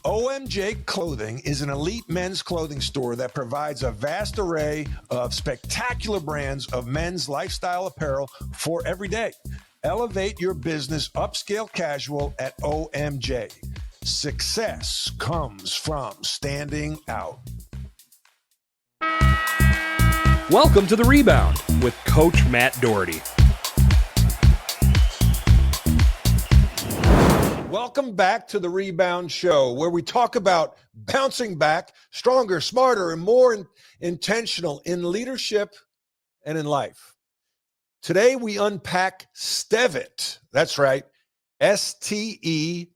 OMJ Clothing is an elite men's clothing store that provides a vast array of spectacular brands of men's lifestyle apparel for every day. Elevate your business upscale casual at OMJ. Success comes from standing out. Welcome to The Rebound with Coach Matt Doherty. Welcome back to the Rebound Show, where we talk about bouncing back stronger, smarter, and more intentional in leadership and in life. Today, we unpack STEVIT. That's right, STEVIT.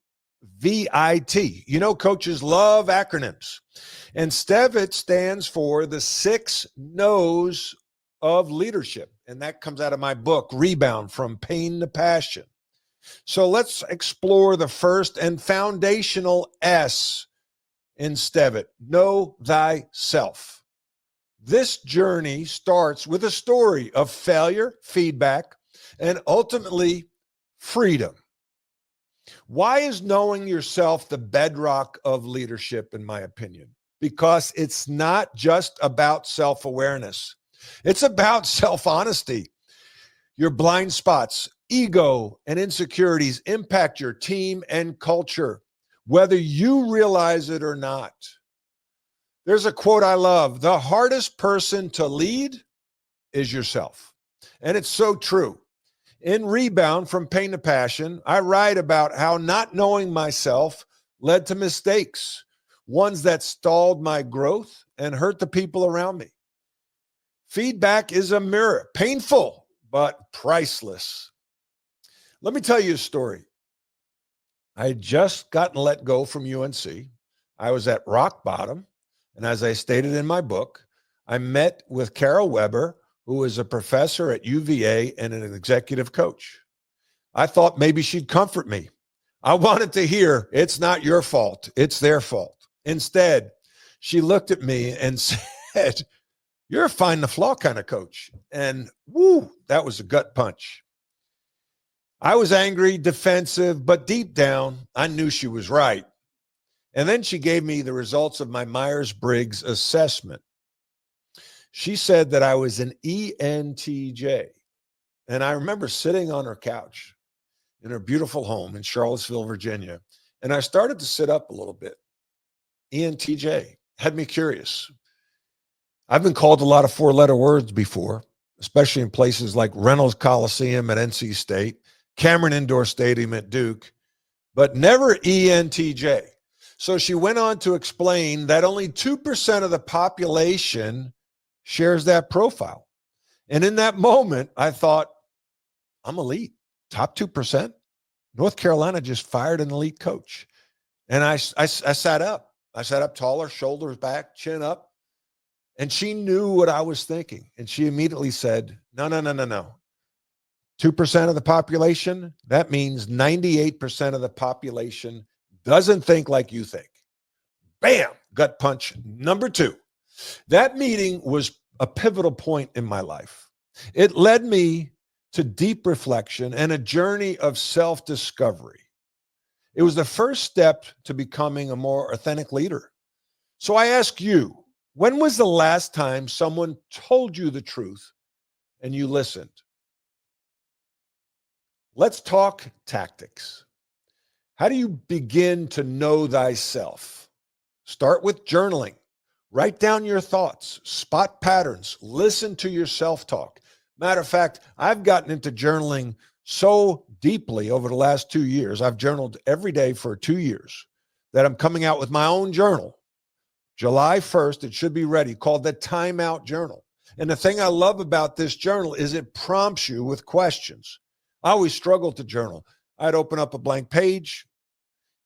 You know, coaches love acronyms. And STEVIT stands for the 6 No's of leadership. And that comes out of my book, Rebound, From Pain to Passion. So let's explore the first and foundational S in STEVIT, know thyself. This journey starts with a story of failure, feedback, and ultimately freedom. Why is knowing yourself the bedrock of leadership, in my opinion? Because it's not just about self-awareness. It's about self-honesty. Your blind spots, ego, and insecurities impact your team and culture, whether you realize it or not. There's a quote I love: the hardest person to lead is yourself. And it's so true. In Rebound, From Pain to Passion, I write about how not knowing myself led to mistakes, ones that stalled my growth and hurt the people around me. Feedback is a mirror, painful, but priceless. Let me tell you a story. I had just gotten let go from UNC. I was at rock bottom. And as I stated in my book, I met with Carol Weber, who is a professor at UVA and an executive coach. I thought maybe she'd comfort me. I wanted to hear, it's not your fault, it's their fault. Instead, she looked at me and said, you're a find the flaw kind of coach. And woo, that was a gut punch. I was angry, defensive, but deep down, I knew she was right. And then she gave me the results of my Myers-Briggs assessment. She said that I was an ENTJ. And I remember sitting on her couch in her beautiful home in Charlottesville, Virginia. And I started to sit up a little bit. ENTJ had me curious. I've been called a lot of 4-letter words before, especially in places like Reynolds Coliseum at NC State, Cameron Indoor Stadium at Duke, but never ENTJ. So she went on to explain that only 2% of the population shares that profile. And in that moment, I thought, I'm elite, top 2%. North Carolina just fired an elite coach. And I sat up. I sat up taller, shoulders back, chin up. And she knew what I was thinking. And she immediately said, no. 2% of the population, that means 98% of the population doesn't think like you think. Bam, gut punch number 2. That meeting was a pivotal point in my life. It led me to deep reflection and a journey of self-discovery. It was the first step to becoming a more authentic leader. So I ask you, when was the last time someone told you the truth and you listened? Let's talk tactics. How do you begin to know thyself? Start with journaling. Write down your thoughts, spot patterns, listen to your self-talk. Matter of fact, I've gotten into journaling so deeply over the last 2 years. I've journaled every day for 2 years that I'm coming out with my own journal. July 1st, it should be ready, called the Timeout Journal. And the thing I love about this journal is it prompts you with questions. I always struggled to journal. I'd open up a blank page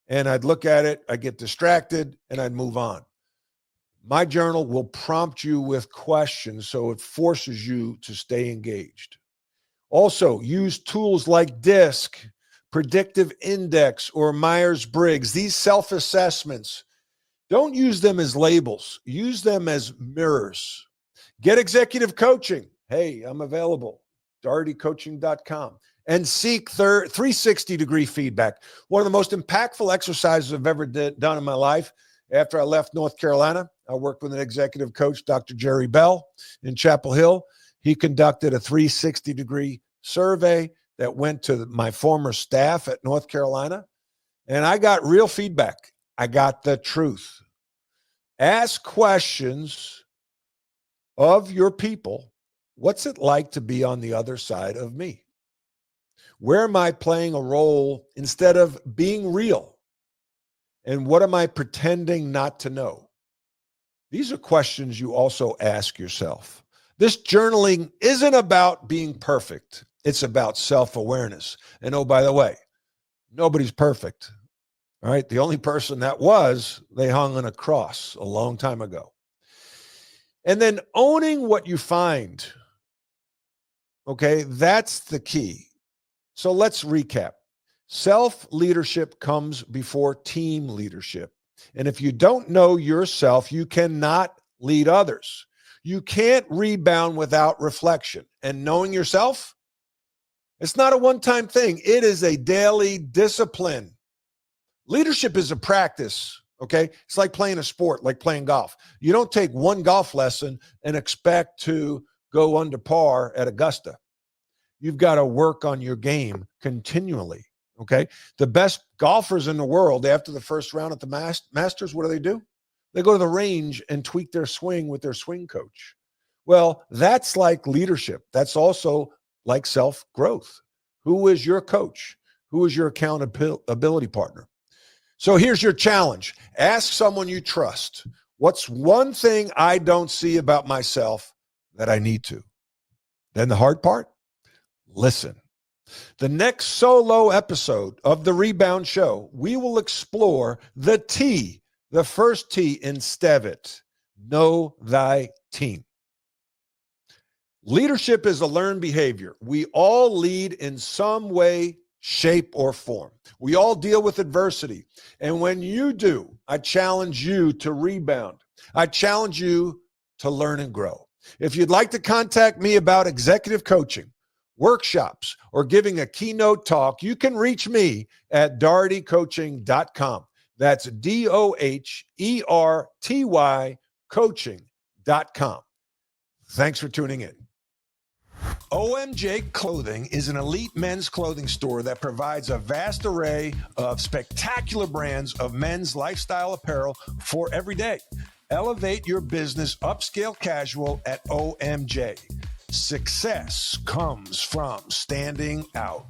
and I'd look at it, I'd get distracted, and I'd move on. My journal will prompt you with questions, so it forces you to stay engaged. Also, use tools like DiSC, Predictive Index, or Myers-Briggs. These self-assessments, don't use them as labels. Use them as mirrors. Get executive coaching. Hey, I'm available. DohertyCoaching.com. and seek 360-degree feedback. One of the most impactful exercises I've ever done in my life. After I left North Carolina, I worked with an executive coach, Dr. Jerry Bell, in Chapel Hill. He conducted a 360-degree survey that went to my former staff at North Carolina, and I got real feedback. I got the truth. Ask questions of your people. What's it like to be on the other side of me? Where am I playing a role instead of being real? And what am I pretending not to know? These are questions you also ask yourself. This journaling isn't about being perfect. It's about self-awareness. And oh, by the way, nobody's perfect. All right. The only person that was, they hung on a cross a long time ago. And then owning what you find. Okay. That's the key. So let's recap. Self-leadership comes before team leadership. And if you don't know yourself, you cannot lead others. You can't rebound without reflection. And knowing yourself, it's not a one-time thing. It is a daily discipline. Leadership is a practice, okay? It's like playing a sport, like playing golf. You don't take one golf lesson and expect to go under par at Augusta. You've got to work on your game continually, okay? The best golfers in the world, after the first round at the Masters, what do? They go to the range and tweak their swing with their swing coach. Well, that's like leadership. That's also like self-growth. Who is your coach? Who is your accountability partner? So here's your challenge. Ask someone you trust. What's one thing I don't see about myself that I need to? Then the hard part, listen. The next solo episode of the Rebound Show, we will explore the T, the first T in STEVIT. Know thy team. Leadership is a learned behavior. We all lead in some way, shape, or form. We all deal with adversity. And when you do, I challenge you to rebound. I challenge you to learn and grow. If you'd like to contact me about executive coaching, workshops, or giving a keynote talk, you can reach me at dohertycoaching.com. That's DOHERTY coaching.com. Thanks for tuning in. OMJ Clothing is an elite men's clothing store that provides a vast array of spectacular brands of men's lifestyle apparel for every day. Elevate your business upscale casual at OMJ. Success comes from standing out.